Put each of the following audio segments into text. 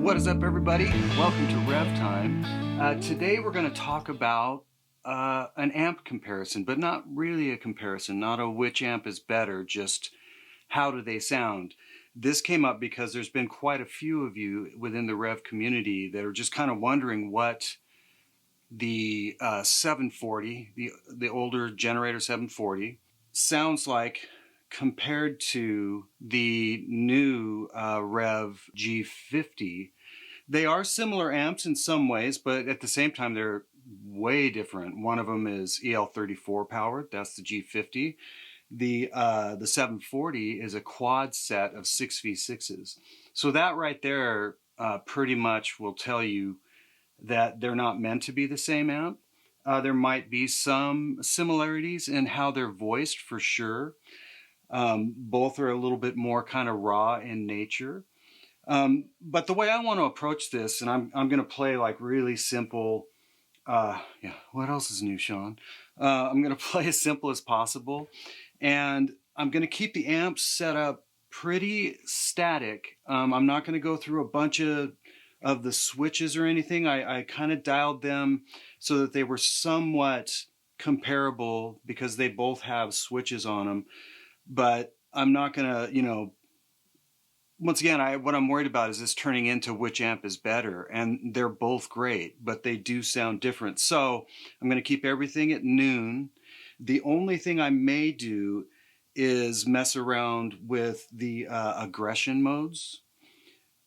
What is up, everybody? Welcome to Rev Time. Today we're going to talk about an amp comparison, but not really a comparison, not a which amp is better, just how do they sound. This came up because there's been quite a few of you within the Rev community that are just kind of wondering what the 740, the older generator 740, sounds like compared to the new Revv G50. They are similar amps in some ways, but at the same time they're way different. One of them is EL34 powered, that's the G50. The 740 is a quad set of 6v6s. So that right there pretty much will tell you that they're not meant to be the same amp. There might be some similarities in how they're voiced for sure. Both are a little bit more kind of raw in nature. But the way I want to approach this, and I'm going to play like really simple, what else is new, Sean? I'm going to play as simple as possible, and I'm going to keep the amps set up pretty static. I'm not going to go through a bunch of the switches or anything. I kind of dialed them so that they were somewhat comparable because they both have switches on them, but I'm not going to, once again, what I'm worried about is this turning into which amp is better, and they're both great, but they do sound different. So I'm going to keep everything at noon. The only thing I may do is mess around with the aggression modes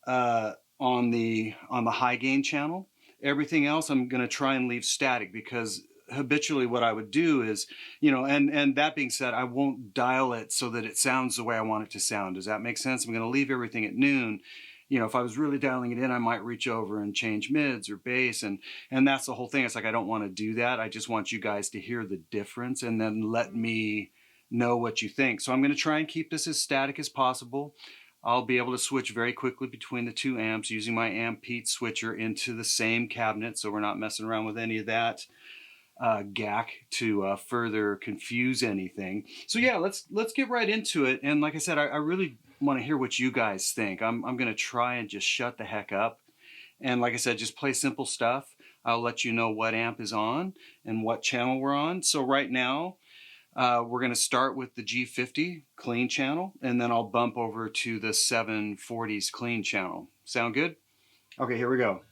on the high gain channel. Everything else I'm going to try and leave static, because habitually what I would do is, and that being said, I won't dial it so that it sounds the way I want it to sound. Does that make sense? I'm going to leave everything at noon. If I was really dialing it in, I might reach over and change mids or bass, and that's the whole thing. It's like, I don't want to do that. I just want you guys to hear the difference and then let me know what you think. So I'm going to try and keep this as static as possible. I'll be able to switch very quickly between the two amps using my amp Pete switcher into the same cabinet, so we're not messing around with any of that gack to further confuse anything. So yeah, let's get right into it. And like I said, I really want to hear what you guys think. I'm going to try and just shut the heck up. And like I said, just play simple stuff. I'll let you know what amp is on and what channel we're on. So right now, we're going to start with the G50 clean channel, and then I'll bump over to the 740's clean channel. Sound good? Okay, here we go.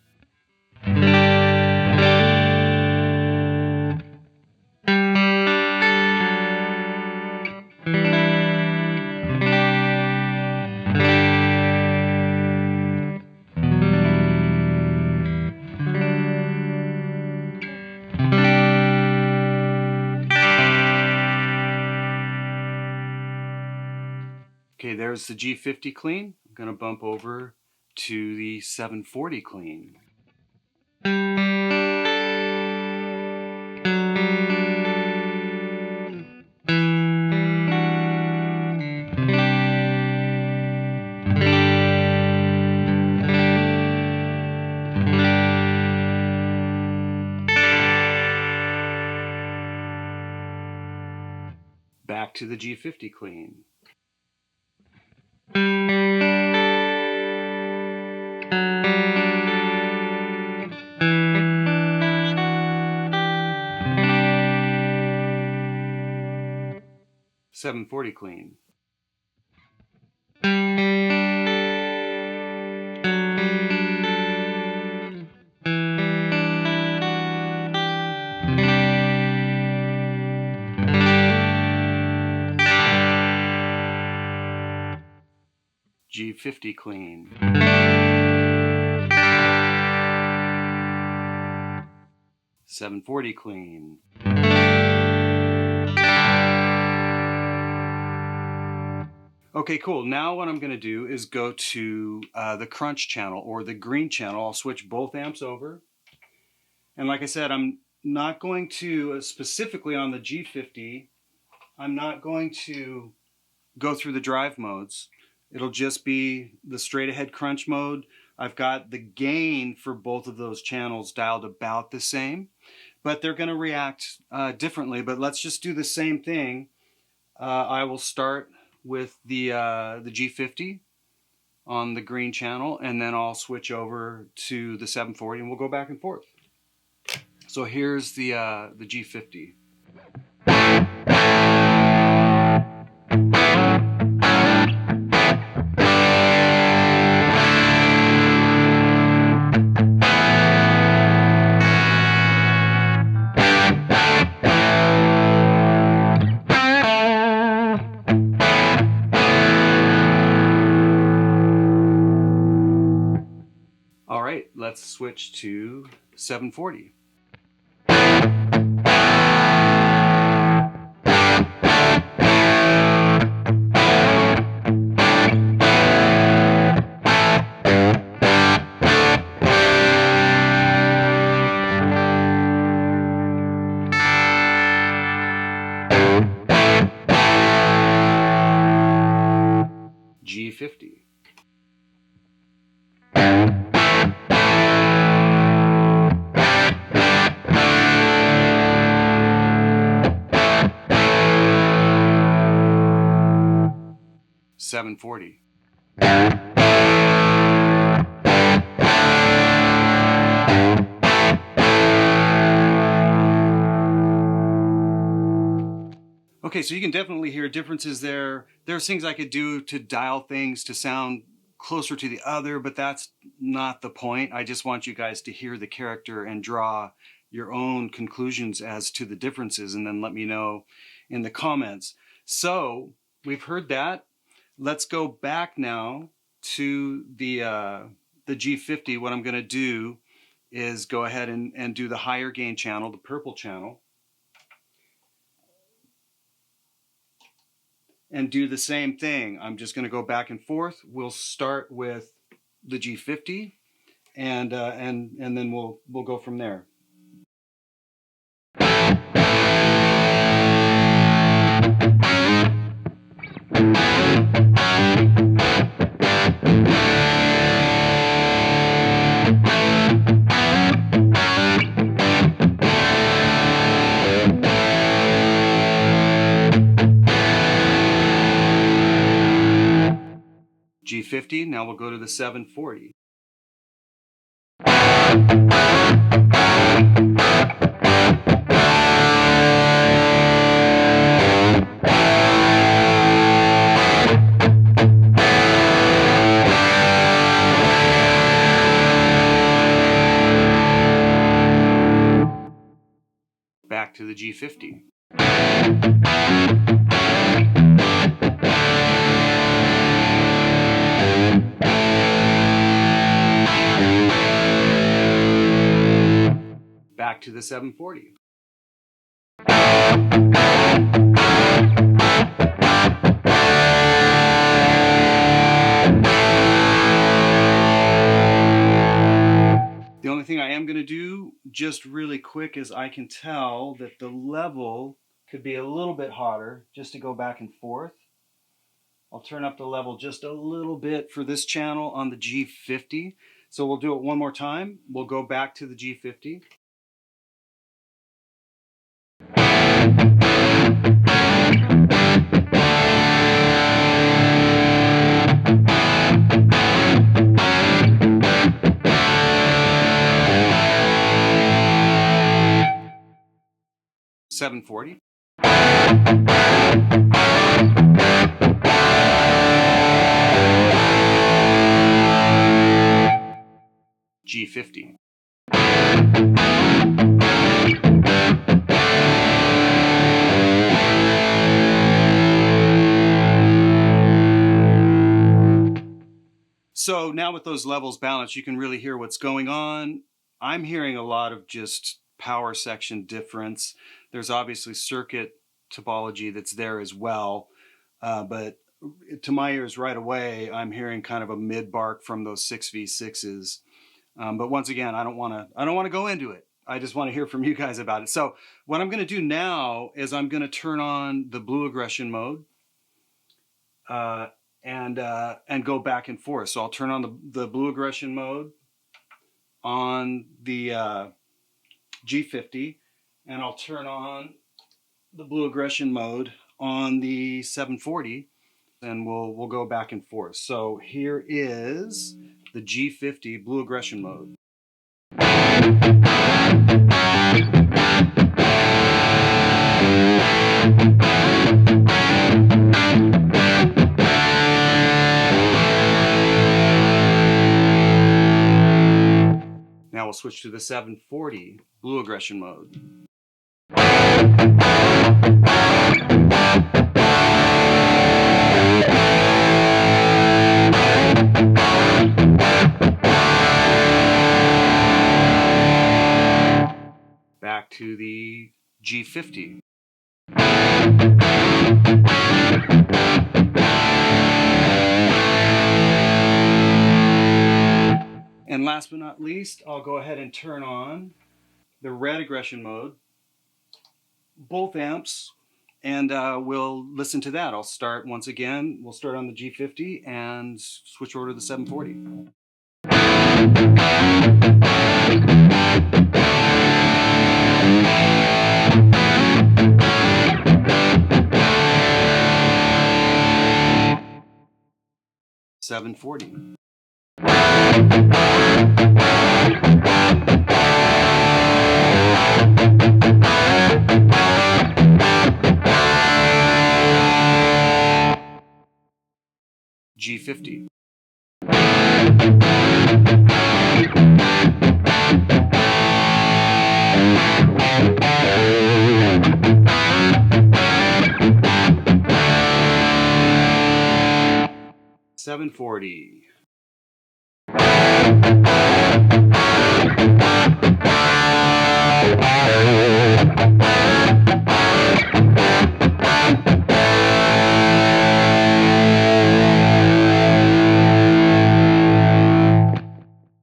Okay, there's the G50 clean. I'm going to bump over to the 740 clean. Back to the G50 clean. $740 clean. G50 clean. $740 clean. Okay, cool. Now what I'm going to do is go to the crunch channel or the green channel. I'll switch both amps over. And like I said, I'm not going to, specifically on the G50, I'm not going to go through the drive modes. It'll just be the straight ahead crunch mode. I've got the gain for both of those channels dialed about the same, but they're going to react differently. But let's just do the same thing. I will start with the G50 on the green channel, and then I'll switch over to the 740 and we'll go back and forth. So here's the G50. All right, let's switch to 740. G50. $740. Okay, so you can definitely hear differences there. There's things I could do to dial things to sound closer to the other, but that's not the point. I just want you guys to hear the character and draw your own conclusions as to the differences, and then let me know in the comments. So we've heard that. Let's go back now to the G50. What I'm going to do is go ahead and do the higher gain channel, the purple channel, and do the same thing. I'm just going to go back and forth. We'll start with the G50, and then we'll go from there. G50, now we'll go to the 740. Back to the G50. Back to the 740. The only thing I am going to do just really quick is I can tell that the level could be a little bit hotter just to go back and forth. I'll turn up the level just a little bit for this channel on the G50. So we'll do it one more time. We'll go back to the G50. $740. G50. So now with those levels balanced, you can really hear what's going on. I'm hearing a lot of just power section difference. There's obviously circuit topology that's there as well, but to my ears right away, I'm hearing kind of a mid bark from those 6v6s. But once again, I don't want to go into it. I just want to hear from you guys about it. So what I'm going to do now is I'm going to turn on the blue aggression mode and go back and forth. So I'll turn on the blue aggression mode on the G50, and I'll turn on the blue aggression mode on the 740, and we'll go back and forth. So here is the G50 Blue Aggression mode. Now we'll switch to the 740 Blue Aggression mode. Back to the G50. And last but not least, I'll go ahead and turn on the Red Aggression mode, both amps, and we'll listen to that. I'll start once again. We'll start on the G50 and switch over to the 740. $740. G50. $740.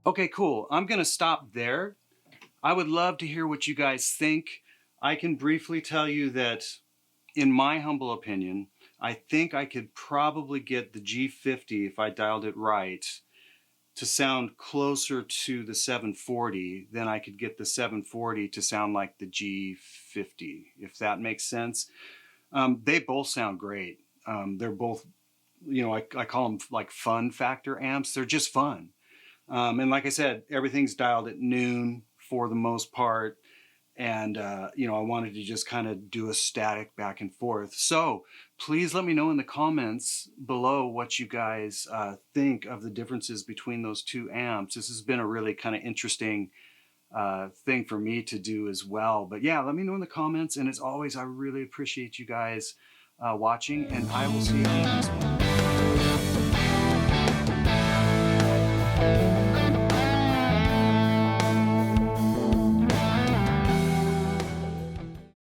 Okay, cool. I'm going to stop there. I would love to hear what you guys think. I can briefly tell you that, in my humble opinion, I think I could probably get the G50, if I dialed it right, to sound closer to the 740 than I could get the 740 to sound like the G50, if that makes sense. They both sound great. They're both, I call them like fun factor amps. They're just fun. And like I said, everything's dialed at noon for the most part. And, I wanted to just kind of do a static back and forth. So please let me know in the comments below what you guys think of the differences between those two amps. This has been a really kind of interesting thing for me to do as well. But yeah, let me know in the comments. And as always, I really appreciate you guys watching, and I will see you on the next one.